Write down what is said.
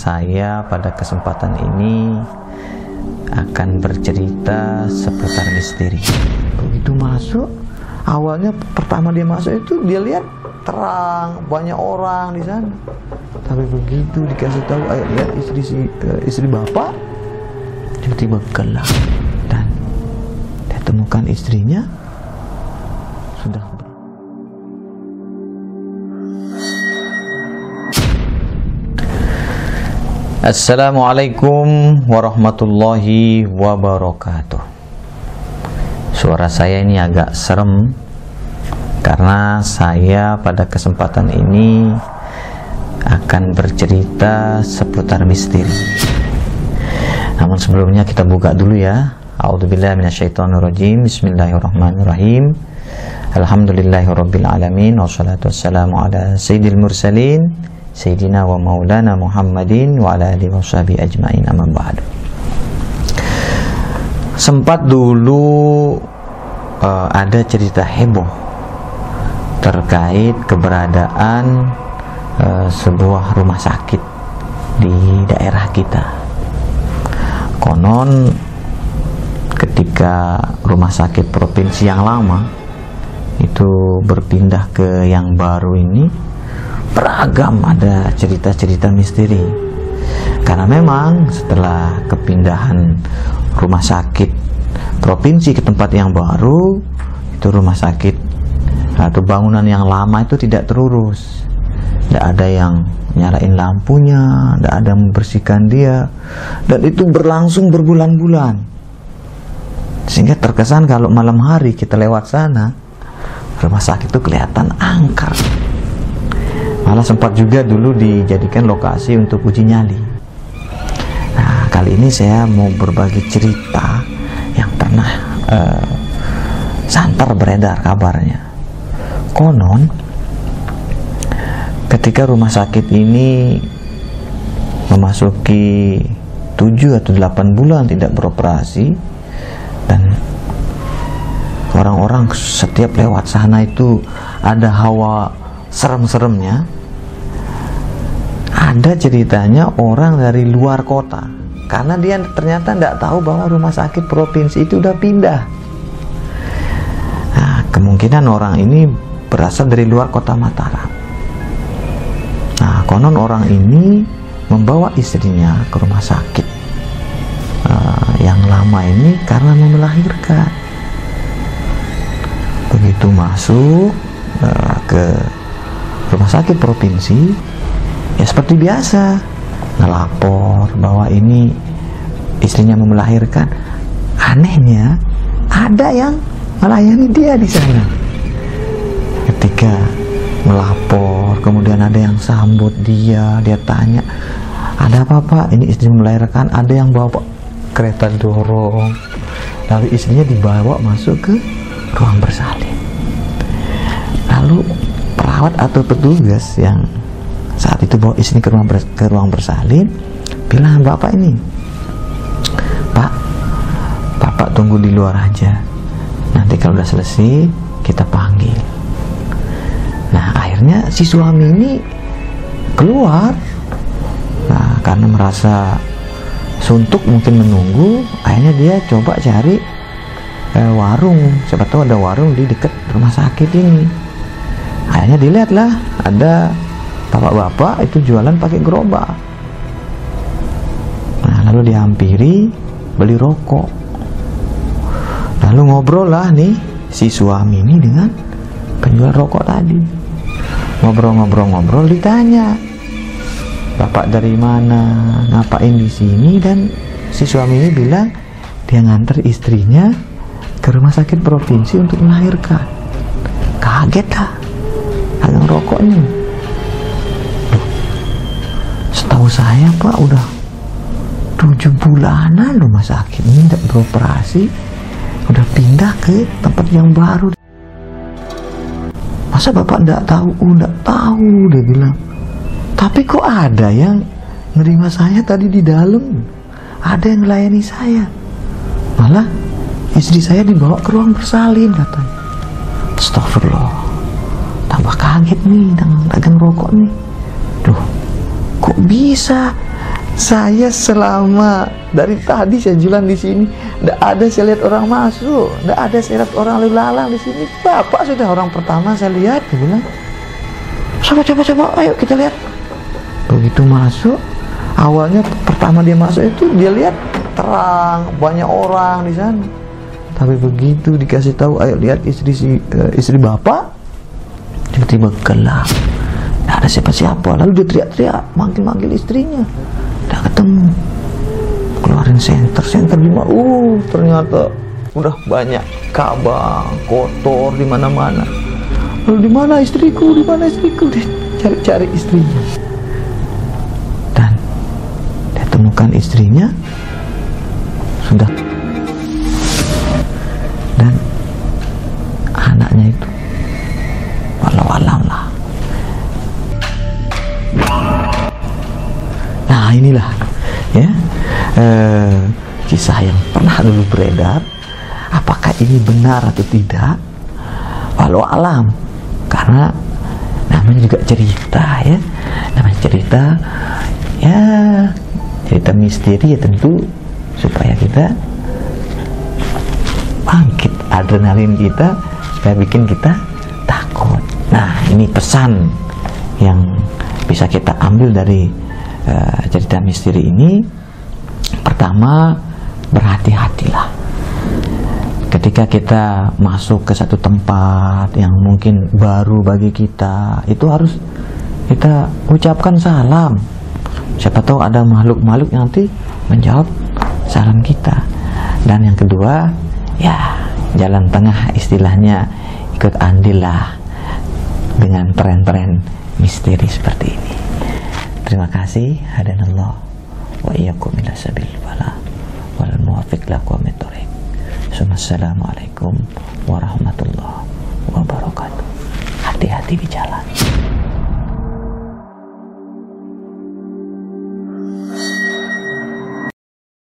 Saya pada kesempatan ini akan bercerita seputar misteri. Begitu masuk, awalnya pertama dia masuk itu dia lihat terang, banyak orang di sana. Tapi begitu dikasih tahu, ayo lihat istri bapak, tiba-tiba gelap dan dia temukan istrinya sudah. Assalamualaikum warahmatullahi wabarakatuh. Suara saya ini agak serem karena saya pada kesempatan ini akan bercerita seputar misteri. Namun sebelumnya kita buka dulu ya. A'udzubillahi minasyaitonirrajim. Bismillahirrahmanirrahim. Alhamdulillahirabbil alamin wassalatu wassalamu ala sayyidil mursalin Sayyidina wa maulana Muhammadin wa ala alihi washabihi ajma'in, amma ba'du. Sempat dulu ada cerita heboh terkait keberadaan sebuah rumah sakit di daerah kita. Konon ketika rumah sakit provinsi yang lama itu berpindah ke yang baru ini, beragam ada cerita-cerita misteri. Karena memang setelah kepindahan rumah sakit provinsi ke tempat yang baru, itu rumah sakit atau bangunan yang lama itu tidak terurus. Tidak ada yang nyalain lampunya, tidak ada yang membersihkan dia, dan itu berlangsung berbulan-bulan. Sehingga terkesan kalau malam hari kita lewat sana, rumah sakit itu kelihatan angker. Malah sempat juga dulu dijadikan lokasi untuk uji nyali. Nah, kali ini saya mau berbagi cerita yang pernah santer beredar kabarnya. Konon ketika rumah sakit ini memasuki 7 atau 8 bulan tidak beroperasi, dan orang-orang setiap lewat sana itu ada hawa serem-seremnya. Ada ceritanya orang dari luar kota, karena dia ternyata tidak tahu bahwa rumah sakit provinsi itu udah pindah. Nah, kemungkinan orang ini berasal dari luar kota Mataram. Nah, konon orang ini membawa istrinya ke rumah sakit yang lama ini karena mau melahirkan. Begitu masuk ke rumah sakit provinsi, ya seperti biasa ngelapor bahwa ini istrinya mau melahirkan. Anehnya ada yang melayani dia di sana. Ketika melapor, kemudian ada yang sambut dia tanya, ada apa Pak? Ini istri melahirkan. Ada yang bawa kereta dorong, lalu istrinya dibawa masuk ke ruang bersalin. Lalu perawat atau petugas yang saat itu bawa istri ke ruang bersalin bilang, Bapak ini, Pak, Bapak tunggu di luar aja, nanti kalau udah selesai kita panggil. Nah, akhirnya si suami ini keluar. Nah, karena merasa suntuk mungkin menunggu, akhirnya dia coba cari warung. Siapa tahu ada warung di dekat rumah sakit ini. Akhirnya dilihatlah ada bapak-bapak itu jualan pakai gerobak. Nah, lalu dihampiri, beli rokok. Lalu ngobrol lah nih si suami ini dengan penjual rokok tadi. Ngobrol-ngobrol ditanya, Bapak dari mana, ngapain di sini? Dan si suami ini bilang dia nganter istrinya ke rumah sakit provinsi untuk melahirkan. Kaget lah dagang rokok nih. Setahu saya Pak, udah 7 bulanan rumah sakit ini tidak beroperasi, udah pindah ke tempat yang baru. Masa Bapak tidak tahu? Tidak tahu, dia bilang. Tapi kok ada yang nerima saya tadi di dalam, ada yang melayani saya, malah istri saya dibawa ke ruang bersalin katanya. Astagfirullah, tambah kaget nih dagang rokok nih. Loh, kok bisa Saya selama dari tadi saya jualan di sini, tidak ada saya lihat orang masuk, tidak ada saya lihat orang lalu lalang di sini. Bapak sudah orang pertama saya lihat, dia bilang, coba, ayo kita lihat. Begitu masuk, awalnya pertama dia masuk itu dia lihat terang, banyak orang di sana. Tapi begitu dikasih tahu, ayo lihat istri bapak, tiba-tiba gelap, tidak ada siapa-siapa. Lalu dia teriak-teriak, manggil istrinya, tidak ketemu. Keluarin senter di mana? Ternyata udah banyak kabang, kotor di mana-mana. Lalu di mana istriku? Dia cari istrinya. Dan dia temukan istrinya sudah, dan anaknya itu walau alam lah. Nah inilah ya kisah yang pernah dulu beredar. Apakah ini benar atau tidak, walau alam, karena namanya juga cerita ya, namanya cerita ya, cerita misteri ya, tentu supaya kita bangkit adrenalin kita, supaya bikin kita takut. Nah ini pesan yang bisa kita ambil dari cerita misteri ini. Pertama, berhati-hatilah ketika kita masuk ke satu tempat yang mungkin baru bagi kita. Itu harus kita ucapkan salam. Siapa tahu ada makhluk-makhluk yang nanti menjawab salam kita. Dan yang kedua, ya jalan tengah, istilahnya ikut andillah dengan tren-tren misteri seperti ini. Terima kasih. Hadanallah wa iyyakum ila sabil fala wal muwaffiq lakum thoriq. Assalamualaikum warahmatullahi wabarakatuh. Hati-hati di jalan.